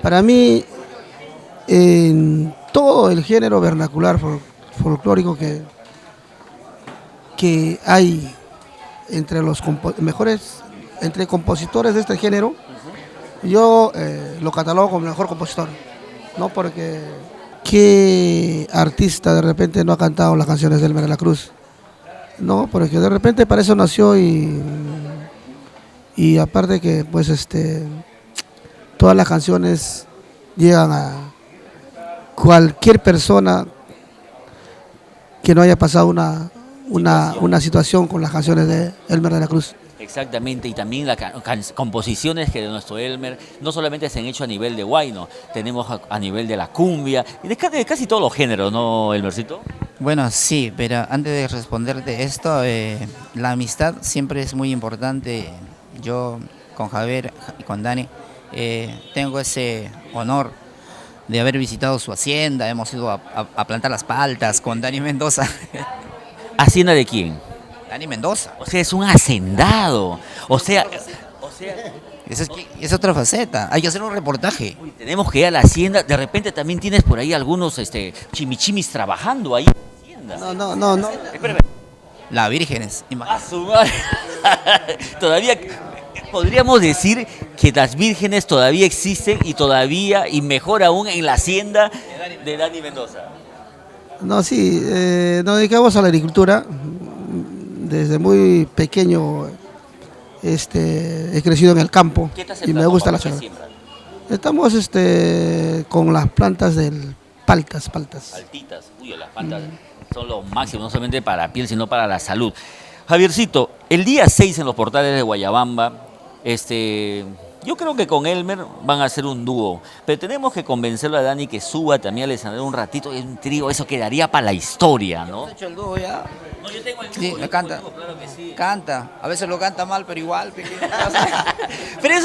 Para mí, en todo el género vernacular folclórico que hay entre los mejores, entre compositores de este género, yo lo catalogo como el mejor compositor, ¿no? Porque qué artista de repente no ha cantado las canciones de Elmer de la Cruz, ¿no? Porque de repente para eso nació y aparte que pues todas las canciones llegan a cualquier persona que no haya pasado una situación con las canciones de Elmer de la Cruz. Exactamente, y también las composiciones que de nuestro Elmer no solamente se han hecho a nivel de huayno, tenemos a nivel de la cumbia y de casi todos los géneros, ¿no, Elmercito? Bueno, sí, pero antes de responderte esto, la amistad siempre es muy importante. Yo con Javier y con Dani tengo ese honor de haber visitado su hacienda, hemos ido a plantar las paltas con Dani Mendoza. ¿Hacienda de quién? Dani Mendoza. O sea, es un hacendado. O sea, Es otra faceta, hay que hacer un reportaje. uy, tenemos que ir a la hacienda. De repente también tienes por ahí algunos chimichimis trabajando ahí en la hacienda. No. Espérame. Las vírgenes. A su madre. Todavía podríamos decir que las vírgenes todavía existen y mejor aún en la hacienda de Dani Mendoza. No, sí, nos dedicamos a la agricultura. Desde muy pequeño he crecido en el campo ¿Qué estás y me sembrando, gusta la Pablo? ¿Qué ciudad. siembran? Estamos con las plantas del paltas. Altitas. Uy, las plantas son lo máximo, no solamente para la piel, sino para la salud. Javiercito, el día 6 en los portales de Guayabamba, yo creo que con Elmer van a hacer un dúo, pero tenemos que convencerlo a Dani que suba también al escenario un ratito, es un trío, eso quedaría para la historia, ¿no? ¿Has hecho el dúo ya? No, yo tengo el Sí, dúo, me canta. claro que sí. Canta, a veces lo canta mal, pero igual. Pero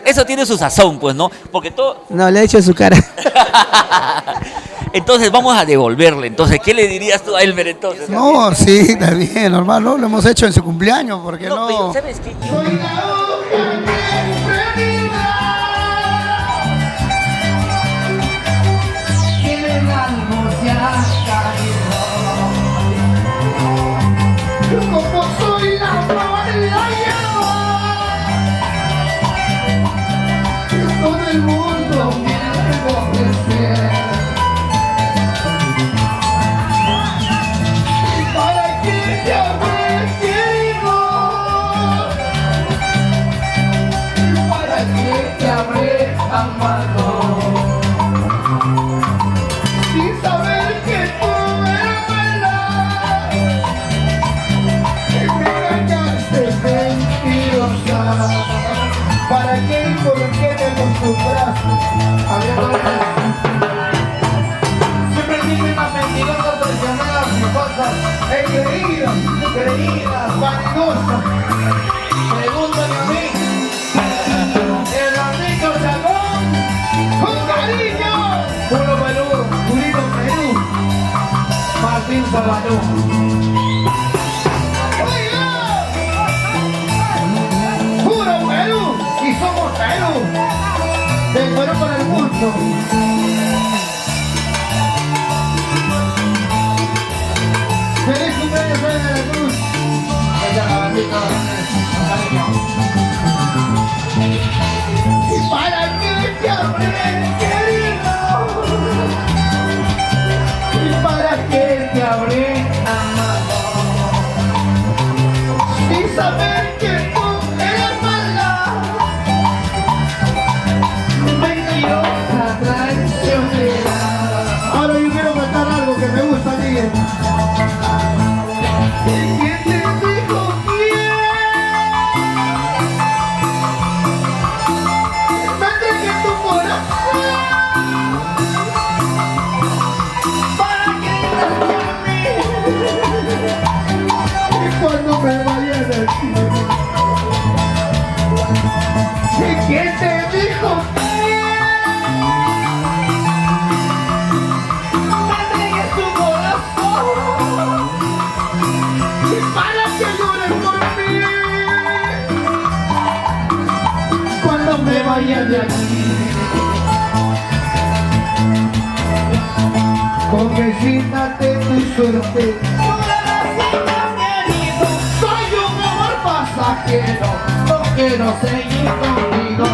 eso tiene su sazón, pues, ¿no? Porque todo... No, le he hecho en su cara. Entonces vamos a devolverle. Entonces, ¿qué le dirías tú a Elmer entonces? No, sí, está bien, normal, ¿no? Lo hemos hecho en su cumpleaños, ¿por qué no? Pero, ¿sabes qué? Como soy la flor en la hierba, todo el mundo viendo crecer. Y para que te habré querido, y para que te habré amado, sin saber que tú eres verdad. ¿Para qué y por qué te acostumbraste a ver? Siempre dicen las mentirosas, traicioneras y cosas creídas, vanidosas. Pregúntame a mí, el amigo Chacón, con cariño, puro Perú, purito Perú, Martín Sabatón. Somos Perú, del Perú para el mundo. Feliz cumpleaños, Elmer de la Cruz. Y para que te habré querido, y para que te habré amado, sin saber que tú eres maldad. Ahora yo quiero cantar algo que me gusta a mí. ¿Quién te dijo quién? Me entregué tu corazón para que estés a mí. Y cuando me vaya de aquí, ¿quién te dijo quién? Para que llores por mí. Cuando no me vaya de aquí. Convencítate tu suerte. Soy un amor pasajero, no quiero seguir contigo.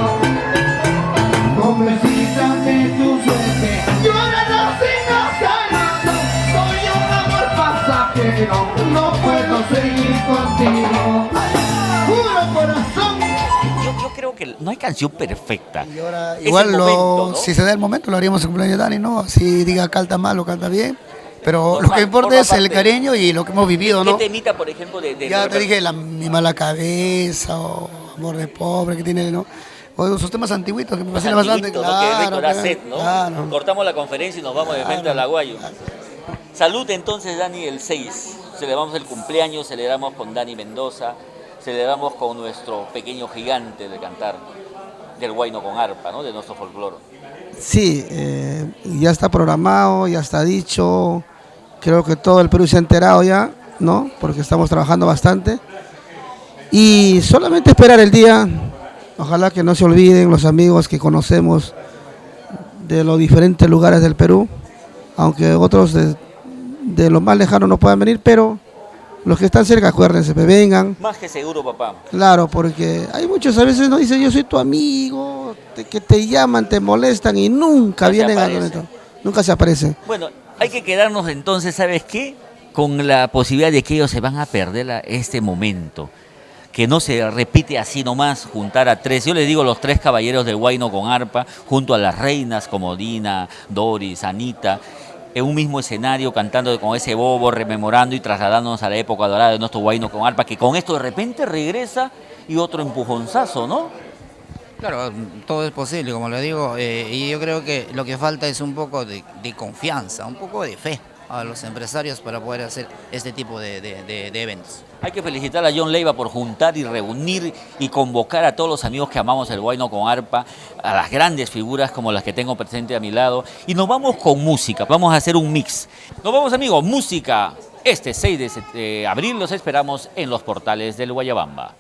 Convencítate tu suerte. Yo no sigo sanando. Soy un amor pasajero, no puedo seguir contigo. Juro corazón. Yo creo que no hay canción perfecta. Y ahora, Es igual el momento, ¿no? si se da el momento lo haríamos en cumpleaños de Dani, ¿no? Si diga canta mal o canta bien. Pero lo Forma- que importa forma es el parte. cariño y lo que hemos vivido, ¿Qué ¿no? temita, por ejemplo, de Ya te dije mi mala cabeza o amor de pobre que tiene, ¿no? O esos temas antiguitos que me fascinan bastante. antiguitos, ¿no? Que Claro, recorda claro, sed, ¿no? claro. Cortamos la conferencia y nos vamos de frente al Aguayo. Salud entonces, Dani, el 6. Celebramos el cumpleaños, celebramos con Dani Mendoza, celebramos con nuestro pequeño gigante de cantar, del huayno con arpa, ¿no? De nuestro folclore. Sí, ya está programado, ya está dicho. Creo que todo el Perú se ha enterado ya, ¿no? Porque estamos trabajando bastante. Y solamente esperar el día. Ojalá que no se olviden los amigos que conocemos de los diferentes lugares del Perú, aunque otros de los más lejanos no puedan venir, pero los que están cerca, acuérdense, que vengan. Más que seguro, papá. Claro, porque hay muchos a veces nos dicen yo soy tu amigo, que te llaman, te molestan y nunca No se vienen al aparecen. evento. Nunca se aparecen. Bueno, hay que quedarnos entonces, ¿sabes qué? Con la posibilidad de que ellos se van a perder este momento. Que no se repite así nomás, juntar a tres. Yo les digo los tres caballeros del huayno con arpa, junto a las reinas como Dina, Doris, Anita, en un mismo escenario, cantando con ese bobo, rememorando y trasladándonos a la época dorada de nuestro huayno con arpa, que con esto de repente regresa y otro empujonzazo, ¿no? Claro, todo es posible, como lo digo, y yo creo que lo que falta es un poco de confianza, un poco de fe a los empresarios para poder hacer este tipo de eventos. Hay que felicitar a John Leiva por juntar y reunir y convocar a todos los amigos que amamos el huayno con arpa, a las grandes figuras como las que tengo presente a mi lado. Y nos vamos con música, vamos a hacer un mix. Nos vamos, amigos, música. Este 6 de abril los esperamos en los portales del Guayabamba.